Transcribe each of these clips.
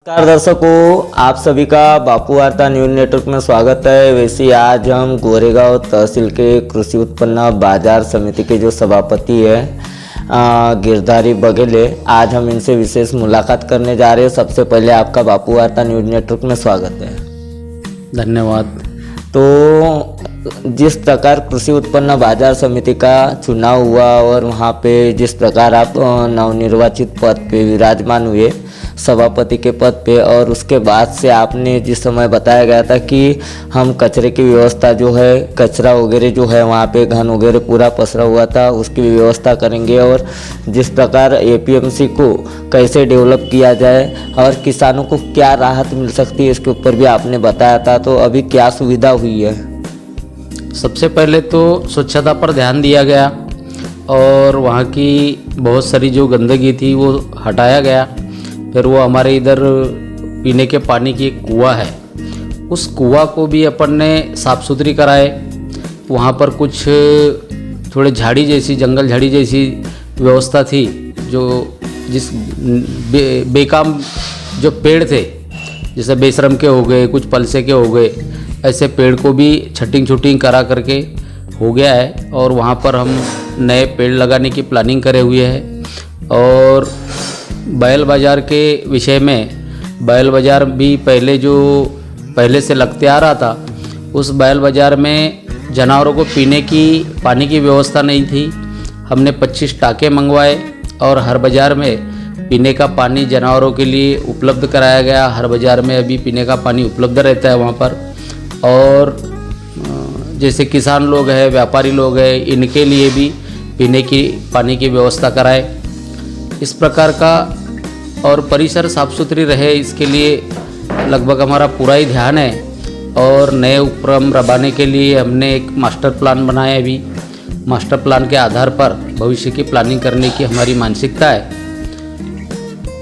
नमस्कार दर्शकों, आप सभी का बापू वार्ता न्यूज नेटवर्क में स्वागत है। वैसे आज हम गोरेगांव तहसील के कृषि उत्पन्न बाजार समिति के जो सभापति है गिरधारी बघेले, आज हम इनसे विशेष मुलाकात करने जा रहे हैं। सबसे पहले आपका बापू वार्ता न्यूज नेटवर्क में स्वागत है। धन्यवाद। तो जिस प्रकार कृषि उत्पन्न बाजार समिति का चुनाव हुआ और वहाँ पे जिस प्रकार आप नवनिर्वाचित पद पे विराजमान हुए, सभापति के पद पे, और उसके बाद से आपने जिस समय बताया गया था कि हम कचरे की व्यवस्था जो है, कचरा वगैरह जो है वहाँ पे घन वगैरह पूरा पसरा हुआ था, उसकी भी व्यवस्था करेंगे, और जिस प्रकार एपीएमसी को कैसे डेवलप किया जाए और किसानों को क्या राहत मिल सकती है, इसके ऊपर भी आपने बताया था। तो अभी क्या सुविधा हुई है? सबसे पहले तो स्वच्छता पर ध्यान दिया गया और वहाँ की बहुत सारी जो गंदगी थी वो हटाया गया। फिर वो हमारे इधर पीने के पानी की एक कुआं है, उस कुआं को भी अपन ने साफ़ सुथरी कराए। वहाँ पर कुछ थोड़े झाड़ी जैसी, जंगल झाड़ी जैसी व्यवस्था थी, जो जिस बेकाम जो पेड़ थे, जैसे बेशरम के हो गए, कुछ पलसे के हो गए, ऐसे पेड़ को भी छटिंग करा करके हो गया है। और वहाँ पर हम नए पेड़ लगाने की प्लानिंग करे हुए हैं। और बैल बाज़ार के विषय में, बैल बाज़ार भी पहले से लगते आ रहा था। उस बैल बाज़ार में जानवरों को पीने की पानी की व्यवस्था नहीं थी। हमने 25 टाँके मंगवाए और हर बाज़ार में पीने का पानी जानवरों के लिए उपलब्ध कराया गया। हर बाज़ार में अभी पीने का पानी उपलब्ध रहता है वहाँ पर। और जैसे किसान लोग हैं, व्यापारी लोग हैं, इनके लिए भी पीने की पानी की व्यवस्था कराए, इस प्रकार का। और परिसर साफ सुथरी रहे, इसके लिए लगभग हमारा पूरा ही ध्यान है। और नए उपक्रम रबाने के लिए हमने एक मास्टर प्लान बनाया है। अभी मास्टर प्लान के आधार पर भविष्य की प्लानिंग करने की हमारी मानसिकता है।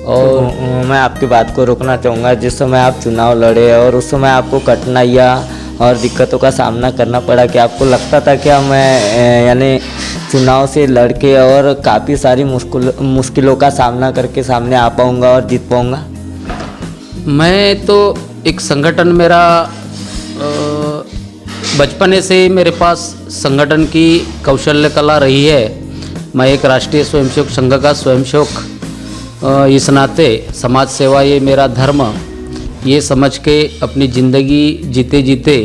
और तो मैं आपकी बात को रोकना चाहूँगा। जिस समय आप चुनाव लड़े और उस समय आपको कठिनाइयाँ और दिक्कतों का सामना करना पड़ा, कि आपको लगता था कि मैं यानी चुनाव से लड़के और काफ़ी सारी मुश्किलों का सामना करके सामने आ पाऊँगा और जीत पाऊँगा? मैं तो एक संगठन, मेरा बचपन से ही मेरे पास संगठन की कौशल्य कला रही है। मैं एक राष्ट्रीय स्वयंसेवक संघ का स्वयंसेवक इस नाते समाज सेवा ये मेरा धर्म, ये समझ के अपनी ज़िंदगी जीते जीते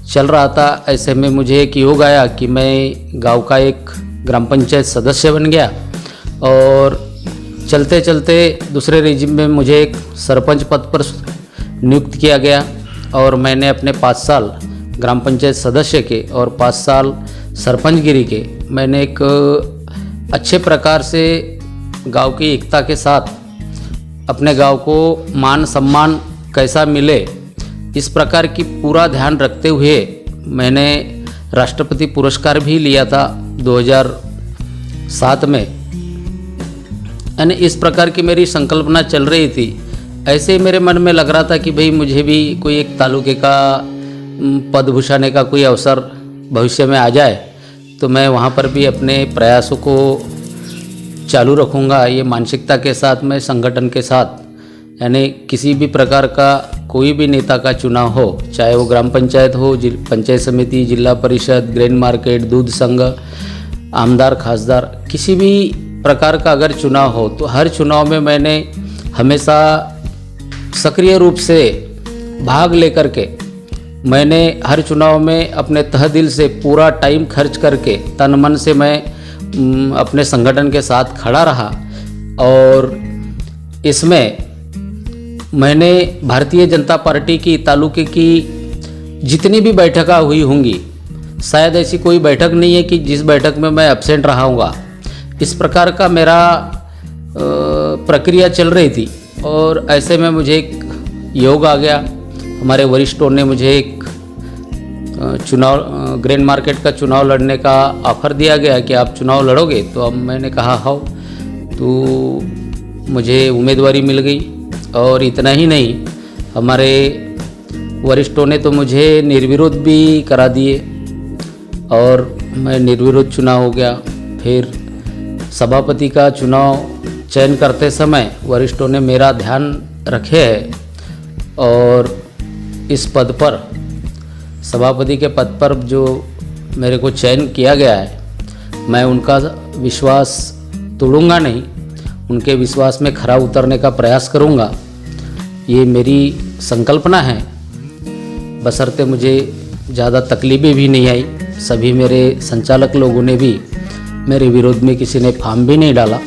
चल रहा था। ऐसे में मुझे एक योग आया कि मैं गांव का एक ग्राम पंचायत सदस्य बन गया। और चलते चलते दूसरे रिजिम में मुझे एक सरपंच पद पर नियुक्त किया गया। और मैंने अपने 5 साल ग्राम पंचायत सदस्य के और 5 साल सरपंचगिरी के मैंने एक अच्छे प्रकार से गांव की एकता के साथ अपने गांव को मान सम्मान कैसा मिले, इस प्रकार की पूरा ध्यान रखते हुए मैंने राष्ट्रपति पुरस्कार भी लिया था 2007 में। यानी इस प्रकार की मेरी संकल्पना चल रही थी। ऐसे ही मेरे मन में लग रहा था कि भाई मुझे भी कोई एक तालुके का पद भूषाने का कोई अवसर भविष्य में आ जाए, तो मैं वहाँ पर भी अपने प्रयासों को चालू रखूँगा। ये मानसिकता के साथ मैं संगठन के साथ, यानी किसी भी प्रकार का कोई भी नेता का चुनाव हो, चाहे वो ग्राम पंचायत हो, पंचायत समिति, जिला परिषद, ग्रेन मार्केट, दूध संघ, आमदार, खासदार, किसी भी प्रकार का अगर चुनाव हो, तो हर चुनाव में मैंने हमेशा सक्रिय रूप से भाग लेकर के मैंने हर चुनाव में अपने तह दिल से पूरा टाइम खर्च करके तन मन से मैं अपने संगठन के साथ खड़ा रहा। और इसमें मैंने भारतीय जनता पार्टी की तालुके की जितनी भी बैठकें हुई होंगी, शायद ऐसी कोई बैठक नहीं है कि जिस बैठक में मैं एब्सेंट रहा हूँगा। इस प्रकार का मेरा प्रक्रिया चल रही थी। और ऐसे में मुझे एक योग आ गया। हमारे वरिष्ठों ने मुझे एक चुनाव, ग्रेन मार्केट का चुनाव लड़ने का ऑफ़र दिया गया कि आप चुनाव लड़ोगे। तो अब मैंने कहा हाँ, तो मुझे उम्मीदवारी मिल गई। और इतना ही नहीं, हमारे वरिष्ठों ने तो मुझे निर्विरोध भी करा दिए और मैं निर्विरोध चुनाव हो गया। फिर सभापति का चुनाव चयन करते समय वरिष्ठों ने मेरा ध्यान रखे हैं और इस पद पर, सभापति के पद पर जो मेरे को चयन किया गया है, मैं उनका विश्वास तोड़ूंगा नहीं, उनके विश्वास में खरा उतरने का प्रयास करूंगा। ये मेरी संकल्पना है, बशर्ते मुझे ज़्यादा तकलीफ़ें भी नहीं आई। सभी मेरे संचालक लोगों ने भी मेरे विरोध में किसी ने फार्म भी नहीं डाला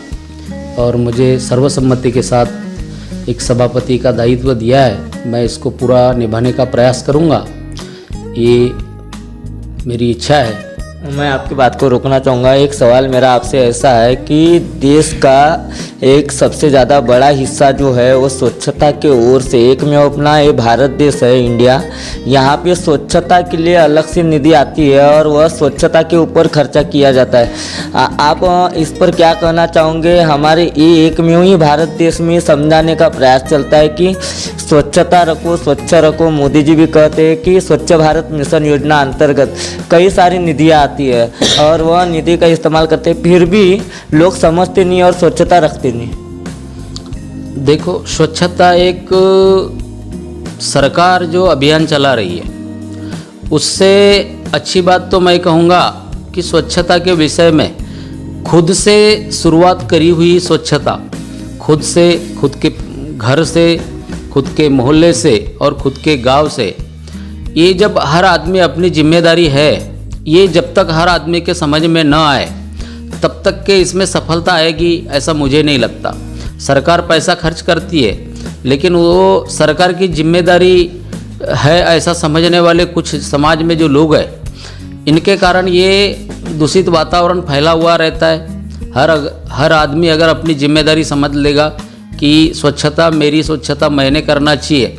और मुझे सर्वसम्मति के साथ एक सभापति का दायित्व दिया है। मैं इसको पूरा निभाने का प्रयास करूंगा, ये मेरी इच्छा है। मैं आपकी बात को रोकना चाहूँगा। एक सवाल मेरा आपसे ऐसा है कि देश का एक सबसे ज़्यादा बड़ा हिस्सा जो है वो स्वच्छता के ओर से, एक में अपना ये भारत देश है इंडिया, यहाँ पे स्वच्छता के लिए अलग से निधि आती है और वह स्वच्छता के ऊपर खर्चा किया जाता है। आप इस पर क्या कहना चाहोगे? हमारे ये एक में ही भारत देश में समझाने का प्रयास चलता है कि स्वच्छता रखो, स्वच्छ रखो। मोदी जी भी कहते हैं कि स्वच्छ भारत मिशन योजना अंतर्गत कई सारी निधियाँ आती है और वह निधि का इस्तेमाल करते हैं, फिर भी लोग समझते नहीं और स्वच्छता रखते नहीं। देखो, स्वच्छता एक सरकार जो अभियान चला रही है, उससे अच्छी बात तो मैं कहूँगा कि स्वच्छता के विषय में खुद से शुरुआत करी हुई स्वच्छता, खुद से, खुद के घर से, खुद के मोहल्ले से और खुद के गांव से, ये जब हर आदमी अपनी जिम्मेदारी है, ये जब तक हर आदमी के समझ में न आए तब तक के इसमें सफलता आएगी ऐसा मुझे नहीं लगता। सरकार पैसा खर्च करती है, लेकिन वो सरकार की जिम्मेदारी है ऐसा समझने वाले कुछ समाज में जो लोग हैं, इनके कारण ये दूषित वातावरण फैला हुआ रहता है। हर आदमी अगर अपनी जिम्मेदारी समझ लेगा कि स्वच्छता मेरी, स्वच्छता मैंने करना चाहिए,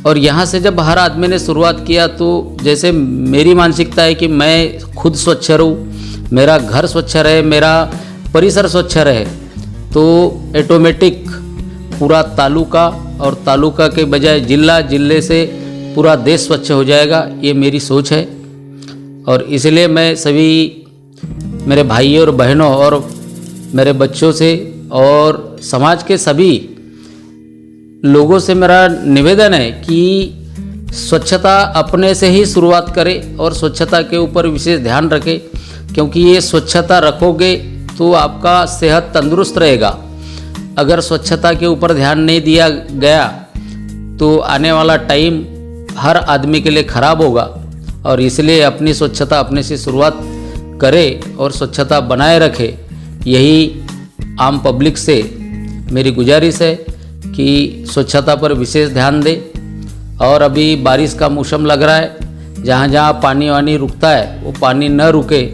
और यहाँ से जब हर आदमी ने शुरुआत किया, तो जैसे मेरी मानसिकता है कि मैं खुद स्वच्छ रहूँ, मेरा घर स्वच्छ रहे, मेरा परिसर स्वच्छ रहे, तो ऑटोमेटिक पूरा तालुका और तालुका के बजाय जिला, जिले से पूरा देश स्वच्छ हो जाएगा। ये मेरी सोच है और इसलिए मैं सभी मेरे भाइयों और बहनों और मेरे बच्चों से और समाज के सभी लोगों से मेरा निवेदन है कि स्वच्छता अपने से ही शुरुआत करें और स्वच्छता के ऊपर विशेष ध्यान रखें, क्योंकि ये स्वच्छता रखोगे तो आपका सेहत तंदुरुस्त रहेगा। अगर स्वच्छता के ऊपर ध्यान नहीं दिया गया तो आने वाला टाइम हर आदमी के लिए ख़राब होगा, और इसलिए अपनी स्वच्छता अपने से शुरुआत करें और स्वच्छता बनाए रखें। यही आम पब्लिक से मेरी गुजारिश है कि स्वच्छता पर विशेष ध्यान दें। और अभी बारिश का मौसम लग रहा है, जहाँ जहाँ पानी वानी रुकता है वो पानी न रुके,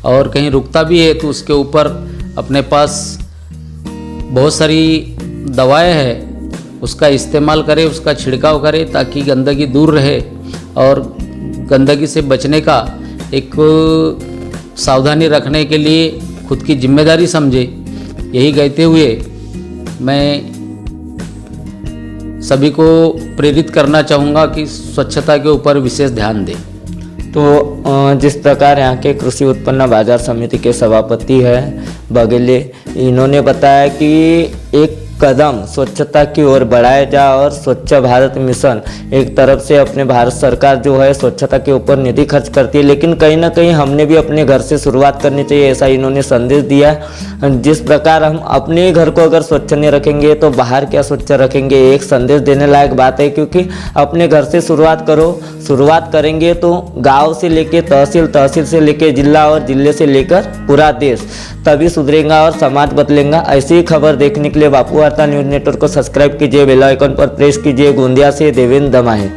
और कहीं रुकता भी है तो उसके ऊपर अपने पास बहुत सारी दवाएं हैं, उसका इस्तेमाल करें, उसका छिड़काव करें ताकि गंदगी दूर रहे, और गंदगी से बचने का एक सावधानी रखने के लिए खुद की जिम्मेदारी समझे। यही कहते हुए मैं सभी को प्रेरित करना चाहूँगा कि स्वच्छता के ऊपर विशेष ध्यान दें। तो जिस प्रकार यहाँ के कृषि उत्पन्न बाजार समिति के सभापति हैं बघेले, इन्होंने बताया कि एक कदम स्वच्छता की ओर बढ़ाया जाए और स्वच्छ भारत मिशन एक तरफ से अपने भारत सरकार जो है स्वच्छता के ऊपर निधि खर्च करती है, लेकिन कहीं ना कहीं हमने भी अपने घर से शुरुआत करनी चाहिए, ऐसा इन्होंने संदेश दिया है। जिस प्रकार हम अपने घर को अगर स्वच्छ नहीं रखेंगे तो बाहर क्या स्वच्छ रखेंगे, एक संदेश देने लायक बात है, क्योंकि अपने घर से शुरुआत करो, शुरुआत करेंगे तो गाँव से लेके तहसील, तहसील से लेके जिला और जिले से लेकर पूरा देश, तभी सुधरेगा और समाज बदलेगा। ऐसी ही खबर देखने के लिए बापू वार्ता न्यूज़ नेटवर्क को सब्सक्राइब कीजिए, बेल आइकन पर प्रेस कीजिए। गोंदिया से देवेंद्र दमाहे।